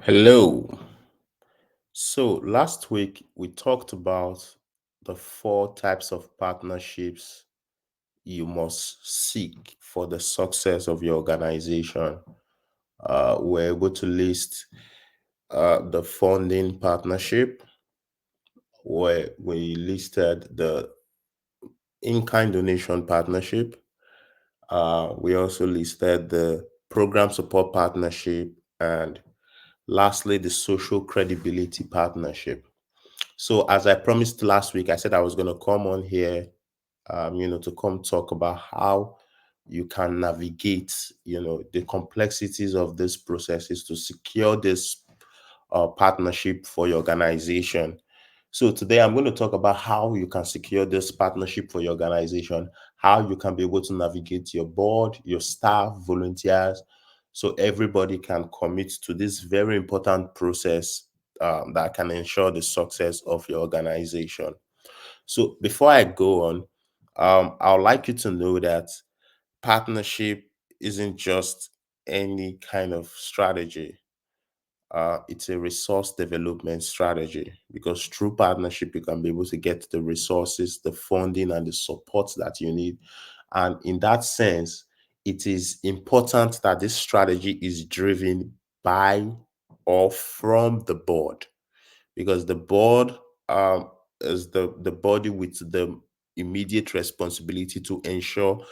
Hello. So last week we talked about the four types of partnerships you must seek for the success of your organization. We're able to list the funding partnership, where we listed the in-kind donation partnership. We also listed the program support partnership, and lastly, the social credibility partnership. So, as I promised last week, I said I was going to come on here, to come talk about how you can navigate, the complexities of these processes to secure this partnership for your organization. So today I'm going to talk about how you can secure this partnership for your organization, how you can be able to navigate your board, your staff, volunteers, so everybody can commit to this very important process that can ensure the success of your organization. So before I go on, I would like you to know that partnership isn't just any kind of strategy. It's a resource development strategy, because through partnership you can be able to get the resources, the funding, and the support that you need. And in that sense, it is important that this strategy is driven by or from the board, because the board is the body with the immediate responsibility to ensure,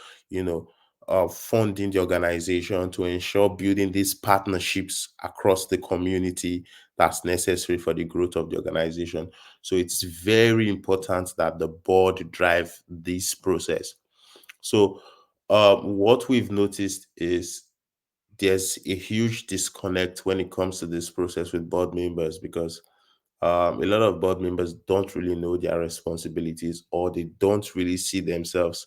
funding the organization, to ensure building these partnerships across the community that's necessary for the growth of the organization. So it's very important that the board drive this process. So what we've noticed is there's a huge disconnect when it comes to this process with board members, because a lot of board members don't really know their responsibilities, or they don't really see themselves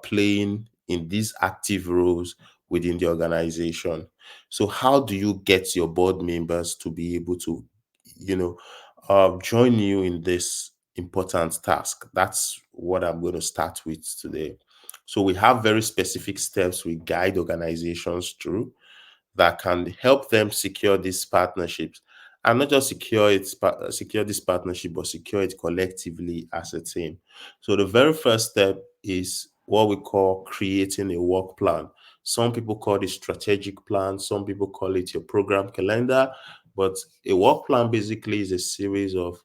playing in these active roles within the organization. So, how do you get your board members to be able to, you know, join you in this important task? That's what I'm going to start with today. So, we have very specific steps we guide organizations through that can help them secure these partnerships, and not just secure this partnership, but secure it collectively as a team. So the very first step is what we call creating a work plan. Some people call it strategic plan, some people call it your program calendar, but a work plan basically is a series of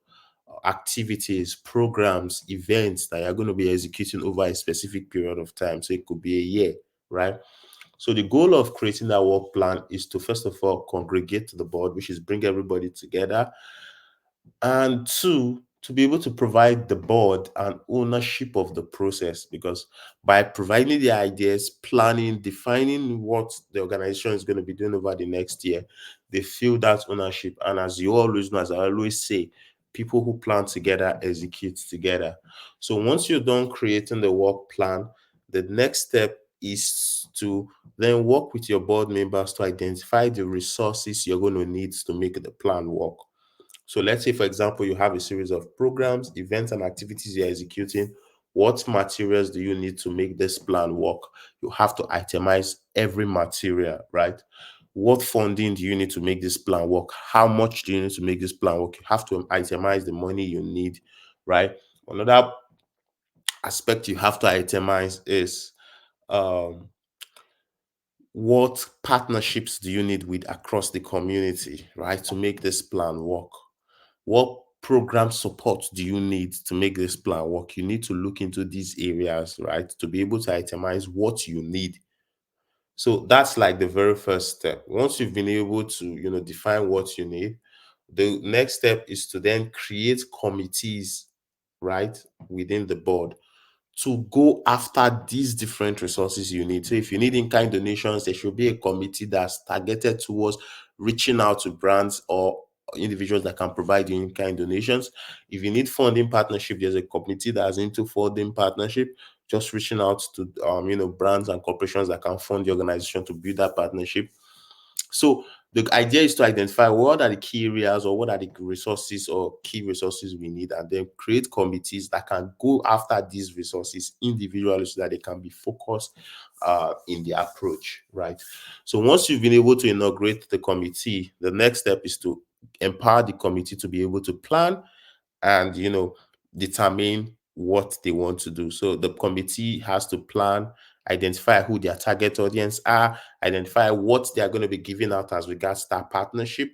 activities, programs, events that you're going to be executing over a specific period of time. So it could be a year, right? So the goal of creating that work plan is to first of all congregate the board, which is bring everybody together, and two, to be able to provide the board an ownership of the process, because by providing the ideas, planning, defining what the organization is going to be doing over the next year, they feel that ownership. And as you always know, as I always say, people who plan together execute together. So once you're done creating the work plan, the next step is to then work with your board members to identify the resources you're going to need to make the plan work. So let's say, for example, you have a series of programs, events, and activities you're executing. What materials do you need to make this plan work? You have to itemize every material, right? What funding do you need to make this plan work? How much do you need to make this plan work? You have to itemize the money you need, right? Another aspect you have to itemize is um, what partnerships do you need with across the community, right, to make this plan work? What program support do you need to make this plan work? You need to look into these areas, right, to be able to itemize what you need. So that's like the very first step. Once you've been able to, define what you need, the next step is to then create committees, right, within the board to go after these different resources you need. So if you need in-kind donations, there should be a committee that's targeted towards reaching out to brands or individuals that can provide you in-kind donations. If you need funding partnership, there's a committee that's into funding partnership, just reaching out to brands and corporations that can fund the organization to build that partnership. So the idea is to identify what are the key areas or what are the resources or key resources we need, and then create committees that can go after these resources individually so that they can be focused in the approach, right? So once you've been able to inaugurate the committee, the next step is to empower the committee to be able to plan and determine what they want to do. So the committee has to plan, identify who their target audience are, identify what they are going to be giving out as regards to that partnership.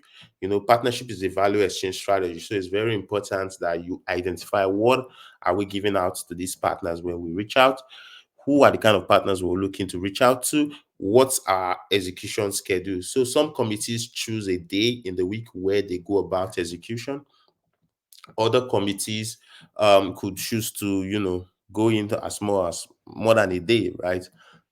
Partnership is a value exchange strategy, so it's very important that you identify what are we giving out to these partners when we reach out, who are the kind of partners we're looking to reach out to, what's our execution schedule. So some committees choose a day in the week where they go about execution. Other committees could choose to go into as more than a day, right?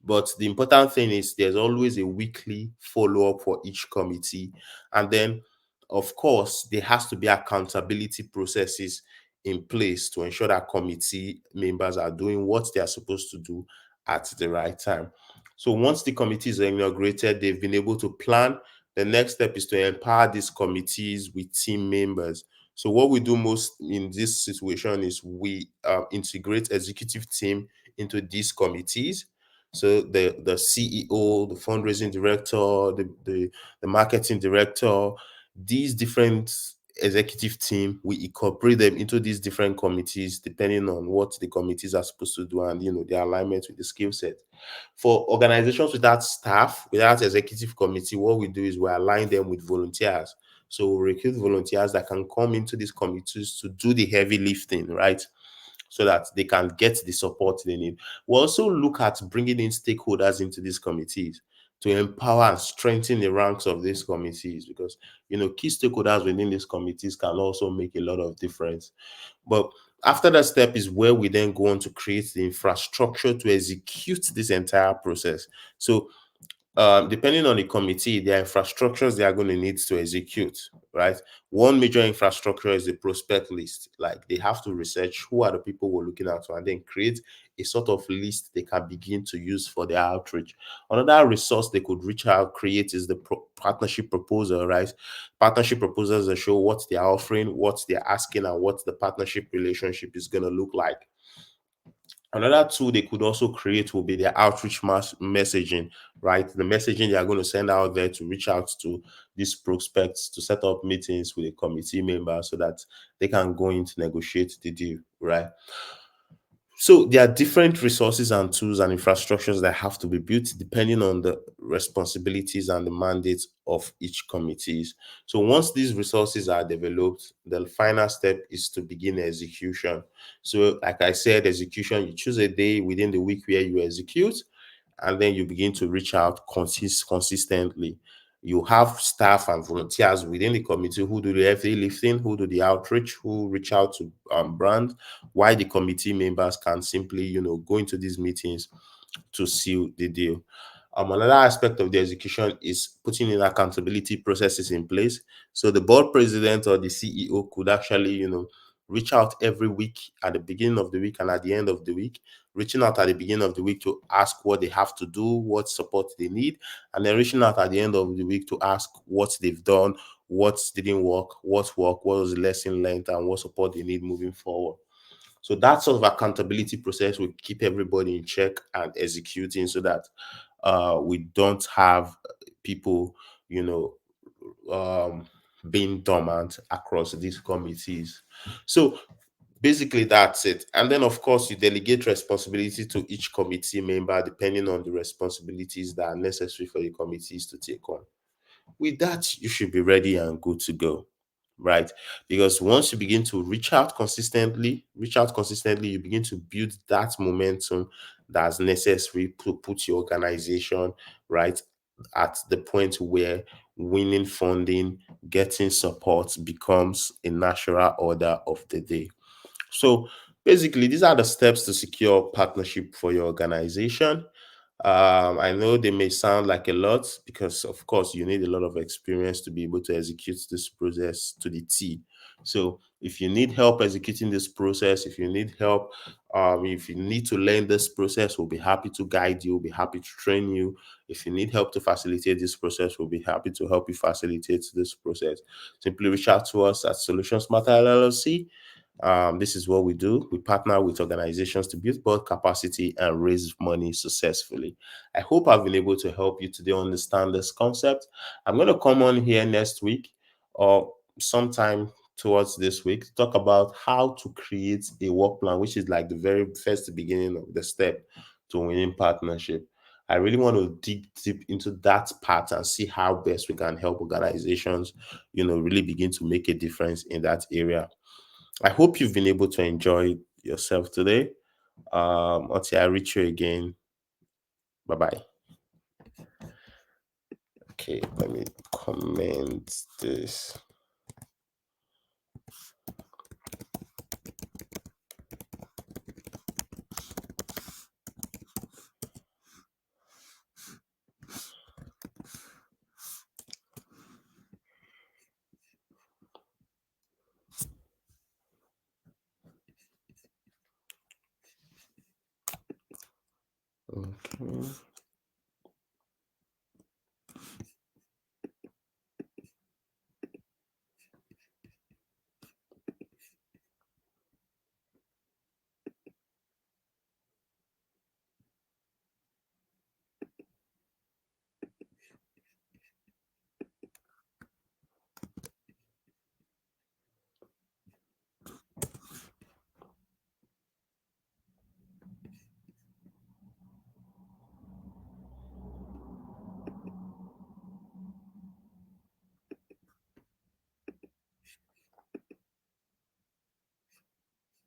But the important thing is there's always a weekly follow-up for each committee. And then of course there has to be accountability processes in place to ensure that committee members are doing what they are supposed to do at the right time. So once the committees are inaugurated, they've been able to plan. The next step is to empower these committees with team members. So what we do most in this situation is we integrate executive team into these committees. So the CEO, the fundraising director, the marketing director, these different executive team, we incorporate them into these different committees depending on what the committees are supposed to do and their alignment with the skill set. For organizations without staff, without executive committee, what we do is we align them with volunteers. So we recruit volunteers that can come into these committees to do the heavy lifting, right? So that they can get the support they need. We also look at bringing in stakeholders into these committees to empower and strengthen the ranks of these committees, because key stakeholders within these committees can also make a lot of difference. But after that step is where we then go on to create the infrastructure to execute this entire process. So depending on the committee, their infrastructures they are going to need to execute, right? One major infrastructure is the prospect list. Like they have to research who are the people we're looking at and then create a sort of list they can begin to use for their outreach. Another resource they could reach out, create is the partnership proposal, right? Partnership proposals that show what they're offering, what they're asking, and what the partnership relationship is going to look like. Another tool they could also create will be their outreach messaging, right? The messaging they are going to send out there to reach out to these prospects to set up meetings with a committee member so that they can go in to negotiate the deal, right? So there are different resources and tools and infrastructures that have to be built depending on the responsibilities and the mandates of each committees. So once these resources are developed, the final step is to begin execution. So like I said, execution, you choose a day within the week where you execute, and then you begin to reach out consistently. You have staff and volunteers within the committee who do the heavy lifting, who do the outreach, who reach out to brand, why the committee members can simply, go into these meetings to seal the deal. Another aspect of the execution is putting in accountability processes in place. So the board president or the CEO could actually, reach out every week at the beginning of the week and at the end of the week, reaching out at the beginning of the week to ask what they have to do, what support they need, and then reaching out at the end of the week to ask what they've done, what didn't work, what worked, what was the lesson learned, and what support they need moving forward. So that sort of accountability process will keep everybody in check and executing so that we don't have people, you know, being dormant across these committees. So basically that's it. And then of course you delegate responsibility to each committee member depending on the responsibilities that are necessary for the committees to take on. With that, you should be ready and good to go, right? Because once you begin to reach out consistently, you begin to build that momentum that's necessary to put your organization right at the point where winning funding, getting support becomes a natural order of the day. So basically, these are the steps to secure partnership for your organization. I know they may sound like a lot because, of course, you need a lot of experience to be able to execute this process to the T. So, if you need help executing this process, if you need help, if you need to learn this process, we'll be happy to guide you, we'll be happy to train you. If you need help to facilitate this process, we'll be happy to help you facilitate this process. Simply reach out to us at Solutions Matter LLC This is what we do. We partner with organizations to build both capacity and raise money successfully. I hope I've been able to help you today understand this concept. I'm going to come on here next week or sometime towards this week to talk about how to create a work plan, which is like the very first beginning of the step to winning partnership. I really want to dig deep into that part and see how best we can help organizations, really begin to make a difference in that area. I hope you've been able to enjoy yourself today. Until I reach you again. Bye bye. Okay, let me comment this. Okay.